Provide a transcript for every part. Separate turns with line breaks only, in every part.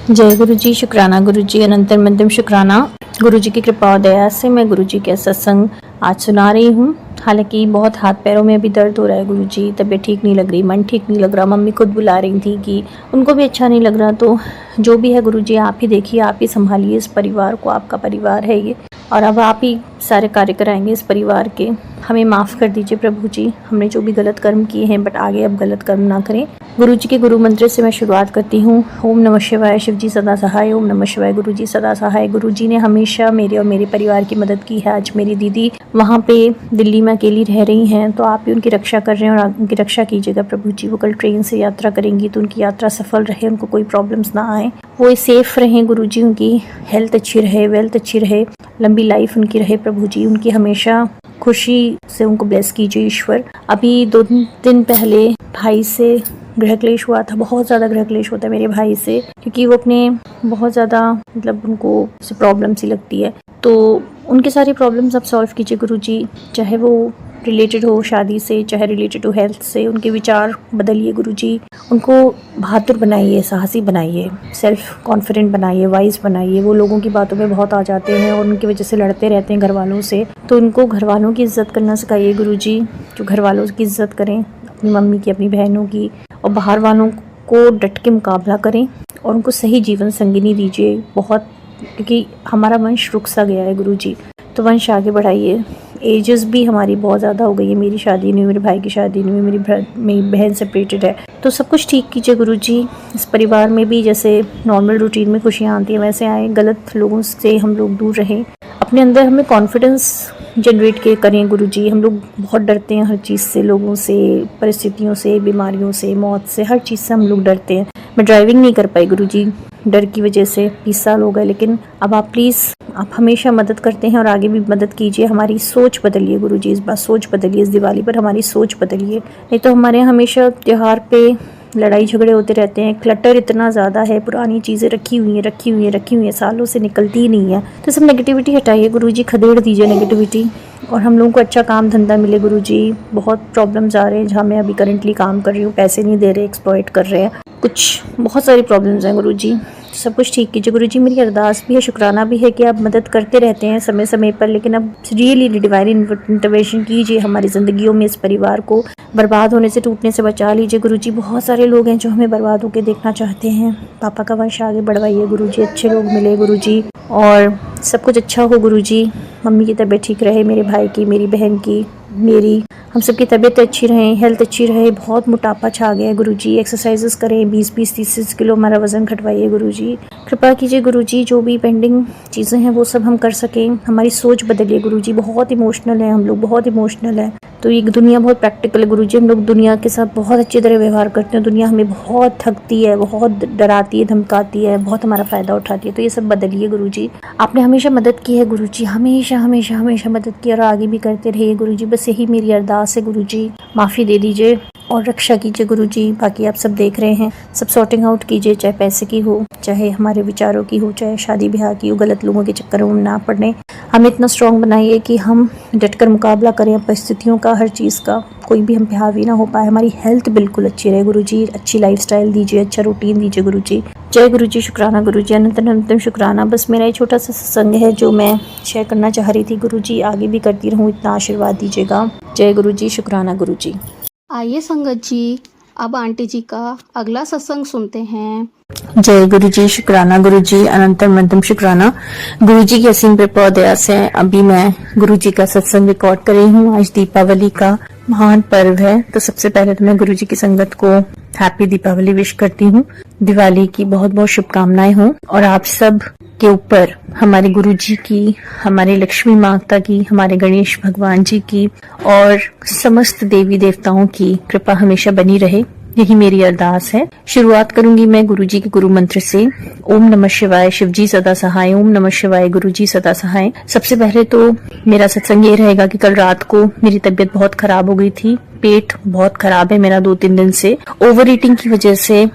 जय गुरु जी, शुक्राना गुरु जी, अनंतर मध्यम शुक्राना। गुरु जी की कृपा और दया से मैं गुरु जी के सत्संग आज सुना रही हूँ। हालांकि बहुत हाथ पैरों में अभी दर्द हो रहा है गुरु जी, तबीयत ठीक नहीं लग रही, मन ठीक नहीं लग रहा। मम्मी खुद बुला रही थी कि उनको भी अच्छा नहीं लग रहा। तो जो भी है गुरु जी, आप ही देखिए, आप ही संभालिए इस परिवार को। आपका परिवार है ये, और अब आप ही सारे कार्य कराएंगे इस परिवार के। हमें माफ़ कर दीजिए प्रभु जी, हमने जो भी गलत कर्म किए हैं, बट आगे अब गलत कर्म ना करें। गुरु जी के गुरु मंत्र से मैं शुरुआत करती हूँ। ओम नमः शिवाय, शिव जी सदा सहाय। ओम नमः शिवाय, गुरु जी सदा सहाय। गुरु जी ने हमेशा मेरे और मेरे परिवार की मदद की है। आज मेरी दीदी वहाँ पे दिल्ली में अकेली रह रही हैं, तो आप ही उनकी रक्षा कर रहे हैं और उनकी रक्षा कीजिएगा प्रभु जी। वो कल ट्रेन से यात्रा करेंगी, तो उनकी यात्रा सफल रहे, उनको कोई प्रॉब्लम्स ना आए, वो सेफ रहें गुरु जी। उनकी हेल्थ अच्छी रहे, वेल्थ अच्छी रहे, लंबी लाइफ उनकी रहे प्रभु जी। उनकी हमेशा खुशी से उनको ब्लेस कीजिए ईश्वर। अभी 2 दिन पहले भाई से गृह क्लेश हुआ था, बहुत ज़्यादा गृह क्लेश होता है मेरे भाई से, क्योंकि वो अपने बहुत ज़्यादा मतलब उनको प्रॉब्लम सी लगती है। तो उनकी सारी प्रॉब्लम्स आप सॉल्व कीजिए गुरु जी, चाहे वो रिलेटेड हो शादी से, चाहे रिलेटेड हो हेल्थ से। उनके विचार बदलिए गुरु जी, उनको बहादुर बनाइए, साहसी बनाइए, सेल्फ कॉन्फिडेंट बनाइए, वाइज बनाइए। वो लोगों की बातों में बहुत आ जाते हैं और उनकी वजह से लड़ते रहते हैं घर वालों से। तो उनको घर वालों की इज्जत करना सिखाइए गुरु जी, जो घर वालों की इज्जत करें, अपनी मम्मी की, अपनी बहनों की, और बाहर वालों को डट के मुकाबला करें और उनको सही जीवन संगिनी दीजिए बहुत, क्योंकि हमारा वंश रुक सा गया है गुरु जी, तो वंश आगे बढ़ाइए। एजेस भी हमारी बहुत ज़्यादा हो गई है, मेरी शादी नहीं हुई, मेरे भाई की शादी नहीं हुई, मेरी बहन सेपरेटेड है, तो सब कुछ ठीक कीजिए गुरु जी। इस परिवार में भी जैसे नॉर्मल रूटीन में खुशियाँ आती हैं, वैसे आए, गलत लोगों से हम लोग दूर रहें, अपने अंदर हमें कॉन्फिडेंस जनरेट के करें गुरु जी। हम लोग बहुत डरते हैं हर चीज़ से, लोगों से, परिस्थितियों से, बीमारियों से, मौत से, हर चीज़ से हम लोग डरते हैं। मैं ड्राइविंग नहीं कर पाई गुरु जी डर की वजह से, 20 साल हो गए, लेकिन अब आप प्लीज़, आप हमेशा मदद करते हैं और आगे भी मदद कीजिए। हमारी सोच बदलिए गुरु जी, इस बार सोच बदलिए, इस दिवाली पर हमारी सोच बदलिए। नहीं तो हमारे यहाँ हमेशा त्यौहार पे लड़ाई झगड़े होते रहते हैं, क्लटर इतना ज़्यादा है, पुरानी चीज़ें रखी हुई हैं, सालों से निकलती ही नहीं है। तो सब नेगेटिविटी हटाइए गुरु जी, खदेड़ दीजिए नेगेटिविटी, और हम लोगों को अच्छा काम धंधा मिले गुरु जी। बहुत प्रॉब्लम्स आ रहे हैं जहाँ मैं अभी करंटली काम कर रही हूँ, पैसे नहीं दे रहे, एक्सप्लॉइट कर रहे हैं, कुछ बहुत सारी प्रॉब्लम्स हैं गुरु जी, सब कुछ ठीक कीजिए गुरु जी। मेरी अरदास भी है, शुक्राना भी है कि आप मदद करते रहते हैं समय समय पर, लेकिन अब रियली डिवाइन इंटरवेंशन कीजिए हमारी ज़िंदगियों में। इस परिवार को बर्बाद होने से, टूटने से बचा लीजिए गुरु जी। बहुत सारे लोग हैं जो हमें बर्बाद होकर देखना चाहते हैं। पापा का वंश आगे बढ़वाइए गुरु जी, अच्छे लोग मिले गुरु जी, और सब कुछ अच्छा हो गुरु जी। मम्मी की तबीयत ठीक रहे, मेरे भाई की, मेरी बहन की, मेरी, हम सबकी तबीयत अच्छी रहे, हेल्थ अच्छी रहे। बहुत मोटापा छा गया है गुरु जी, एक्सरसाइजेस करें, 20-20, 30-30 किलो हमारा वज़न घटवाइए गुरु जी। कृपा कीजिए गुरु जी, जो भी पेंडिंग चीज़ें हैं वो सब हम कर सकें। हमारी सोच बदलिए गुरु जी, बहुत इमोशनल है हम लोग, बहुत इमोशनल है। तो ये दुनिया बहुत प्रैक्टिकल है गुरु जी, हम लोग दुनिया के साथ बहुत अच्छी तरह व्यवहार करते हैं। दुनिया हमें बहुत ठगती है, बहुत डराती है, धमकाती है, बहुत हमारा फ़ायदा उठाती है। तो ये सब बदलिए गुरु जी। आपने हमेशा मदद की है गुरु जी, हमेशा हमेशा हमेशा मदद की, और आगे भी करते रहिए गुरु जी। बस यही मेरी अरदास है गुरु जी। माफ़ी दे दीजिए और रक्षा कीजिए गुरु जी। बाकी आप सब देख रहे हैं, सब सॉर्टिंग आउट कीजिए, चाहे पैसे की हो, चाहे हमारे विचारों की हो, चाहे शादी ब्याह की हो। गलत लोगों के चक्कर में ना पड़ने, हमें इतना स्ट्रॉन्ग बनाइए कि हम डटकर मुकाबला करें परिस्थितियों का, हर चीज़ का, कोई भी हम पे हावी ना हो पाए। हमारी हेल्थ बिल्कुल अच्छी रहे गुरु जी, अच्छी लाइफस्टाइल दीजिए, अच्छा रूटीन दीजिए गुरु जी। जय गुरु जी, शुक्राना गुरु जी, अनंतम शुक्राना। बस मेरा ये छोटा सा सत्संग है जो मैं शेयर करना चाह रही थी गुरु जी, आगे भी करती रहूँ, इतना आशीर्वाद दीजिएगा। जय गुरु जी, शुक्राना गुरु जी।
आइए संगत जी, अब आंटी जी का अगला सत्संग सुनते हैं।
जय गुरु जी, शुक्राना गुरु जी, अनंतर मध्यम शुक्राना। गुरु जी की असीम कृपा और दया से अभी मैं गुरु जी का सत्संग रिकॉर्ड कर रही हूँ। आज दीपावली का महान पर्व है, तो सबसे पहले तो मैं गुरु जी की संगत को हैप्पी दीपावली विश करती हूँ। दिवाली की बहुत बहुत शुभकामनाएं हों, और आप सब के ऊपर हमारे गुरु जी की, हमारे लक्ष्मी माता की, हमारे गणेश भगवान जी की और समस्त देवी देवताओं की कृपा हमेशा बनी रहे, यही मेरी अरदास है। शुरुआत करूंगी मैं गुरु जी के गुरु मंत्र से। ओम नमः शिवाय, शिव जी सदा सहाय। ओम नमः शिवाय, गुरु जी सदा सहाय। सबसे पहले तो मेरा सत्संग ये रहेगा कि कल रात को मेरी तबीयत बहुत खराब हो गई थी, पेट बहुत खराब है मेरा 2-3 दिन से, ओवर ईटिंग की वजह से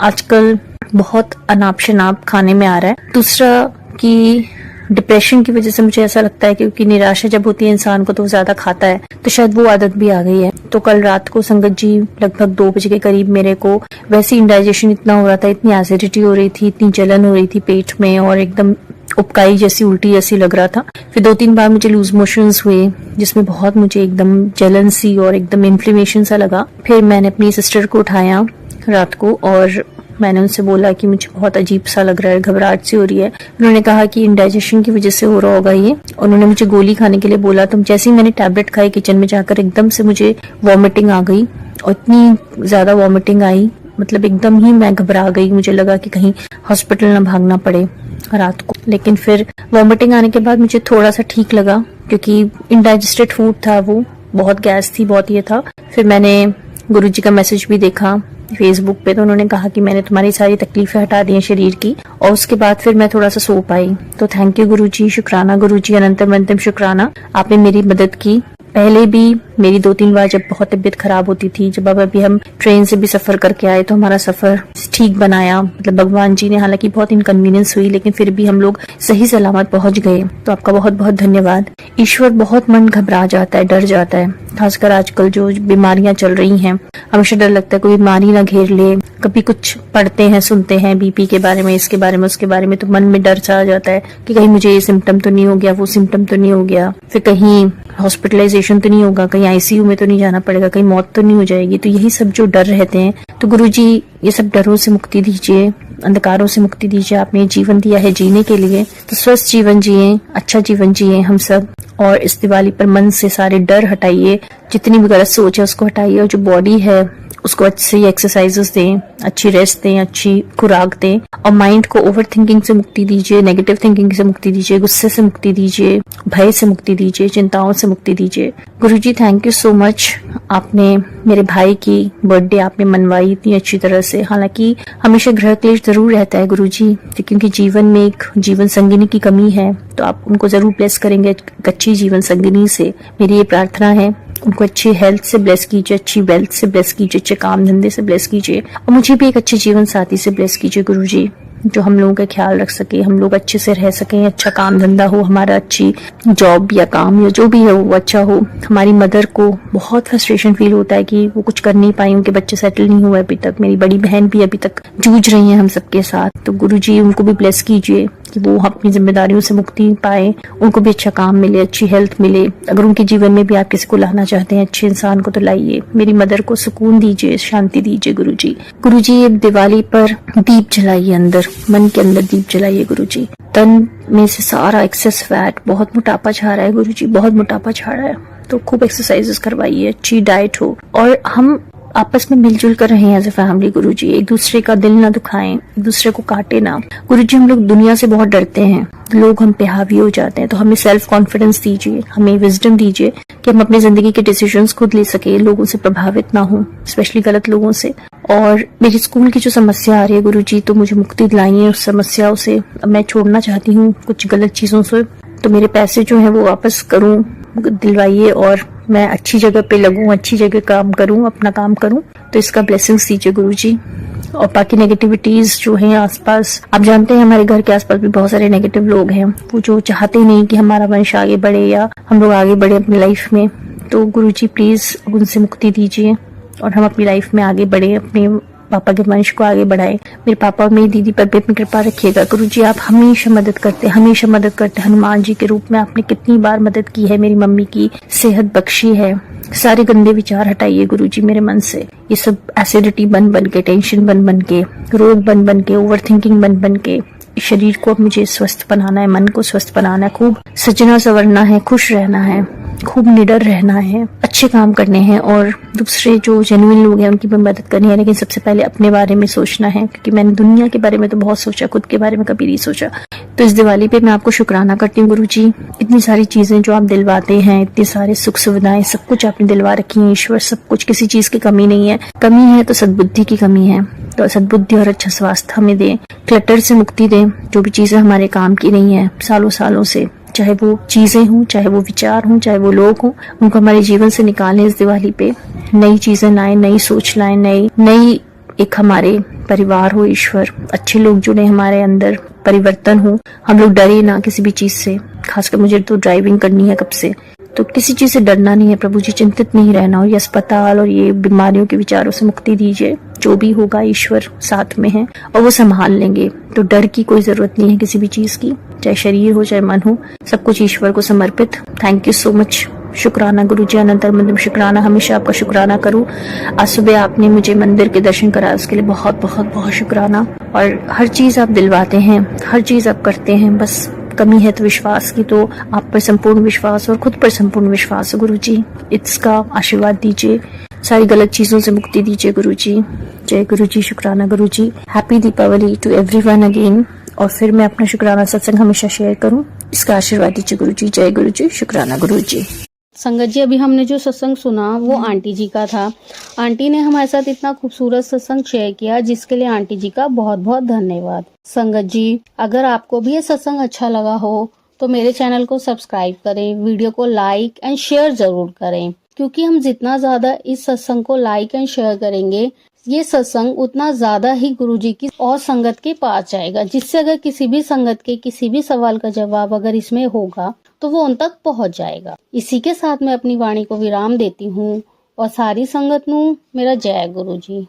आजकल बहुत अनाप शनाप खाने में आ रहा है। दूसरा कि डिप्रेशन की वजह से मुझे ऐसा लगता है, क्योंकि निराशा जब होती है इंसान को तो वो ज्यादा खाता है, तो शायद वो आदत भी आ गई है। तो कल रात को संगत जी लगभग 2 बजे के करीब मेरे को वैसे इंडाइजेशन इतना हो रहा था, इतनी एसिडिटी हो रही थी, इतनी जलन हो रही थी पेट में, और एकदम उपकाई जैसी उल्टी जैसी लग रहा था। फिर 2-3 बार मुझे लूज मोशंस हुए, जिसमें बहुत मुझे एकदम जलन सी और एकदम इन्फ्लेमेशन सा लगा। फिर मैंने अपनी सिस्टर को उठाया रात को और मैंने उनसे बोला कि मुझे बहुत अजीब सा लग रहा है, घबराहट सी हो रही है। उन्होंने कहा कि इंडाइजेशन की वजह से हो रहा होगा ये। उन्होंने मुझे गोली खाने के लिए बोला। तो जैसे ही मैंने टैबलेट खाई, किचन में जाकर एकदम से मुझे वॉमिटिंग आ गई, और इतनी ज्यादा वॉमिटिंग आई, मतलब एकदम ही मैं घबरा गई। मुझे लगा कि कहीं हॉस्पिटल ना भागना पड़े रात को। लेकिन फिर वॉमिटिंग आने के बाद मुझे थोड़ा सा ठीक लगा, क्योंकि इनडाइजेस्टेड फूड था वो, बहुत गैस थी, बहुत ये था। फिर मैंने गुरुजी का मैसेज भी देखा फेसबुक पे, तो उन्होंने कहा कि मैंने तुम्हारी सारी तकलीफें हटा दी हैं शरीर की। और उसके बाद फिर मैं थोड़ा सा सो पाई। तो थैंक यू गुरुजी, शुक्राना गुरुजी, अनंतम अनंतम शुक्राना, आपने मेरी मदद की। पहले भी मेरी 2-3 बार जब बहुत तबीयत खराब होती थी, जब अब अभी हम ट्रेन से भी सफर करके आए तो हमारा सफर ठीक बनाया, मतलब भगवान जी ने, हालांकि बहुत इनकन्वीनियंस हुई लेकिन फिर भी हम लोग सही सलामत पहुंच गए। तो आपका बहुत बहुत धन्यवाद। ईश्वर, बहुत मन घबरा जाता है, डर जाता है, खासकर आजकल जो बीमारियां चल रही हैं, हमेशा डर लगता है कोई बीमारी ना घेर ले। कभी कुछ पढ़ते हैं, सुनते हैं बीपी के बारे में, इसके बारे में, उसके बारे में, तो मन में डर सा आ जाता है कि कहीं मुझे ये सिम्टम तो नहीं हो गया, वो सिम्टम तो नहीं हो गया, फिर कहीं हॉस्पिटलाइजेशन तो नहीं होगा, कहीं आईसीयू में तो नहीं जाना पड़ेगा, कहीं मौत तो नहीं हो जाएगी। तो यही सब जो डर रहते हैं, तो गुरुजी ये सब डरों से मुक्ति दीजिए, अंधकारों से मुक्ति दीजिए। आपने जीवन दिया है जीने के लिए, तो स्वस्थ जीवन जिए, अच्छा जीवन जिए हम सब। और इस दिवाली पर मन से सारे डर हटाइए, जितनी भी गलत सोच है उसको हटाइए, और जो बॉडी है उसको अच्छी एक्सरसाइजेस दें, अच्छी रेस्ट दें, अच्छी खुराक दें, और माइंड को ओवर थिंकिंग से मुक्ति दीजिए, नेगेटिव थिंकिंग से मुक्ति दीजिए, गुस्से से मुक्ति दीजिए, भय से मुक्ति दीजिए, चिंताओं से मुक्ति दीजिए। गुरुजी थैंक यू सो मच। आपने मेरे भाई की बर्थडे आपने मनवाई इतनी अच्छी तरह से। हालांकि हमेशा ग्रह क्लेश जरूर रहता है गुरुजी, क्योंकि जीवन में एक जीवन संगिनी की कमी है, तो आप उनको जरूर ब्लेस करेंगे एक अच्छी जीवन संगिनी से। मेरी ये प्रार्थना है, उनको अच्छी हेल्थ से ब्लेस कीजिए, अच्छी वेल्थ से ब्लेस कीजिए, अच्छे काम धंधे से ब्लेस कीजिए, और मुझे भी एक अच्छे जीवन साथी से ब्लेस कीजिए गुरुजी, जो हम लोगों का ख्याल रख सके, हम लोग अच्छे से रह सकें, अच्छा काम धंधा हो, हमारा अच्छी जॉब या काम या जो भी है वो अच्छा हो। हमारी मदर को बहुत फ्रस्ट्रेशन फील होता है कि वो कुछ कर नहीं पाई, उनके बच्चे सेटल नहीं हुए अभी तक। मेरी बड़ी बहन भी अभी तक जूझ रही है हम सबके साथ। तो गुरुजी उनको भी ब्लेस कीजिए कि वो अपनी जिम्मेदारियों से मुक्ति पाए, उनको भी अच्छा काम मिले, अच्छी हेल्थ मिले। अगर उनके जीवन में भी आप किसी को लाना चाहते हैं अच्छे इंसान को, तो लाइए। मेरी मदर को सुकून दीजिए, शांति दीजिए गुरुजी। गुरुजी दिवाली पर दीप जलाइए, अंदर मन के अंदर दीप जलाइए गुरुजी। तन में से सारा एक्सेस फैट, बहुत मोटापा छा रहा है गुरुजी, बहुत मोटापा छा रहा है, तो खूब एक्सरसाइजेस करवाइए, अच्छी डाइट हो, और हम आपस में मिलजुल कर रहे हैं एज ए फैमिली गुरुजी। एक दूसरे का दिल ना दुखाएं, एक दूसरे को काटे ना गुरुजी। हम लोग दुनिया से बहुत डरते हैं, लोग हम पे हावी हो जाते हैं, तो हमें सेल्फ कॉन्फिडेंस दीजिए, हमें विजडम दीजिए कि हम अपनी जिंदगी के डिसीजंस खुद ले सके, लोगों से प्रभावित ना हो, स्पेशली गलत लोगों से। और मेरी स्कूल की जो समस्या आ रही है गुरुजी, तो मुझे मुक्ति दिलाइए उस समस्याओं से। अब मैं छोड़ना चाहती हूँ कुछ गलत चीजों से, तो मेरे पैसे जो है वो वापस करूँ, दिलवाइए, और मैं अच्छी जगह पे लगूं, अच्छी जगह काम करूं, अपना काम करूं। तो इसका ब्लेसिंग्स दीजिए गुरुजी। और बाकी नेगेटिविटीज जो हैं आसपास, आप जानते हैं हमारे घर के आसपास भी बहुत सारे नेगेटिव लोग हैं, वो जो चाहते नहीं कि हमारा वंश आगे बढ़े या हम लोग आगे बढ़े अपनी लाइफ में। तो गुरुजी प्लीज उनसे मुक्ति दीजिए और हम अपनी लाइफ में आगे बढ़े, अपने पापा के वंश को आगे बढ़ाए। मेरे पापा और मेरी दीदी पर भी अपनी कृपा रखिएगा गुरुजी। आप हमेशा मदद करते, हमेशा मदद करते, हनुमान जी के रूप में आपने कितनी बार मदद की है, मेरी मम्मी की सेहत बख्शी है। सारे गंदे विचार हटाइए गुरुजी मेरे मन से, ये सब एसिडिटी बन बन के, टेंशन बन बन के, रोग बन बन के, ओवर थिंकिंग बन बन के। शरीर को अब मुझे स्वस्थ बनाना है, मन को स्वस्थ बनाना है, खूब सजना संवरना है, खुश रहना है, खूब निडर रहना है, अच्छे काम करने हैं, और दूसरे जो जेन्युइन लोग हैं उनकी भी मदद करनी है। लेकिन सबसे पहले अपने बारे में सोचना है, क्योंकि मैंने दुनिया के बारे में तो बहुत सोचा, खुद के बारे में कभी नहीं सोचा। तो इस दिवाली पे मैं आपको शुक्राना करती हूँ गुरुजी। इतनी सारी चीजें जो आप दिलवाते हैं, इतने सारे सुख सुविधाएं, सब कुछ आपने दिलवा रखी है। ईश्वर सब कुछ, किसी चीज की कमी नहीं है। कमी है तो सद्बुद्धि की कमी है, तो सद्बुद्धि और अच्छा स्वास्थ्य हमें दें, क्लटर से मुक्ति दें, जो भी चीजें हमारे काम की नहीं है सालों सालों से, चाहे वो चीजें हों, चाहे वो विचार हों, चाहे वो लोग हों, उनको हमारे जीवन से निकालें। इस दिवाली पे नई चीजें लाएं, नई सोच लाएं, नई एक हमारे परिवार हो ईश्वर, अच्छे लोग जुड़े हमारे अंदर, परिवर्तन हो, हम लोग डरे ना किसी भी चीज से। खासकर मुझे तो ड्राइविंग करनी है कब से, तो किसी चीज से डरना नहीं है प्रभु जी, चिंतित नहीं रहना। और ये अस्पताल और ये बीमारियों के विचारों से मुक्ति दीजिए। जो भी होगा ईश्वर साथ में है और वो संभाल लेंगे, तो डर की कोई जरूरत नहीं है किसी भी चीज की, चाहे शरीर हो चाहे मन हो, सब कुछ ईश्वर को समर्पित। Thank you so much. शुक्राना गुरु जी, अनंतर मंदिर शुक्राना, हमेशा आपका शुक्राना करूं। आज सुबह आपने मुझे मंदिर के दर्शन कराया, उसके लिए बहुत बहुत बहुत शुक्राना। और हर चीज आप दिलवाते हैं, हर चीज आप करते हैं, बस कमी है तो विश्वास की, तो आप पर संपूर्ण विश्वास और खुद पर संपूर्ण विश्वास है गुरु जी। इसका आशीर्वाद दीजिए, सारी गलत चीजों से मुक्ति दीजिए गुरु जी। जय गुरु जी, शुक्राना Guru ji. Happy Deepavali to everyone again. और फिर मैं अपना शुक्राना सत्संग हमेशा शेयर करूं, इसका आशीर्वाद दीजिए गुरु जी। जय गुरु जी, शुक्राना गुरु जी।
संगत जी, अभी हमने जो सत्संग सुना वो आंटी जी का था। आंटी ने हमारे साथ इतना खूबसूरत सत्संग शेयर किया, जिसके लिए आंटी जी का बहुत बहुत धन्यवाद। संगत जी, अगर आपको भी ये सत्संग अच्छा लगा हो तो मेरे चैनल को सब्सक्राइब करें, वीडियो को लाइक एंड शेयर जरूर करें, क्योंकि हम जितना ज्यादा इस सत्संग को लाइक एंड शेयर करेंगे, ये सत्संग उतना ज्यादा ही गुरुजी की और संगत के पास जाएगा, जिससे अगर किसी भी संगत के किसी भी सवाल का जवाब अगर इसमें होगा तो वो उन तक पहुंच जाएगा। इसी के साथ मैं अपनी वाणी को विराम देती हूँ और सारी संगत नू मेरा जय गुरु जी।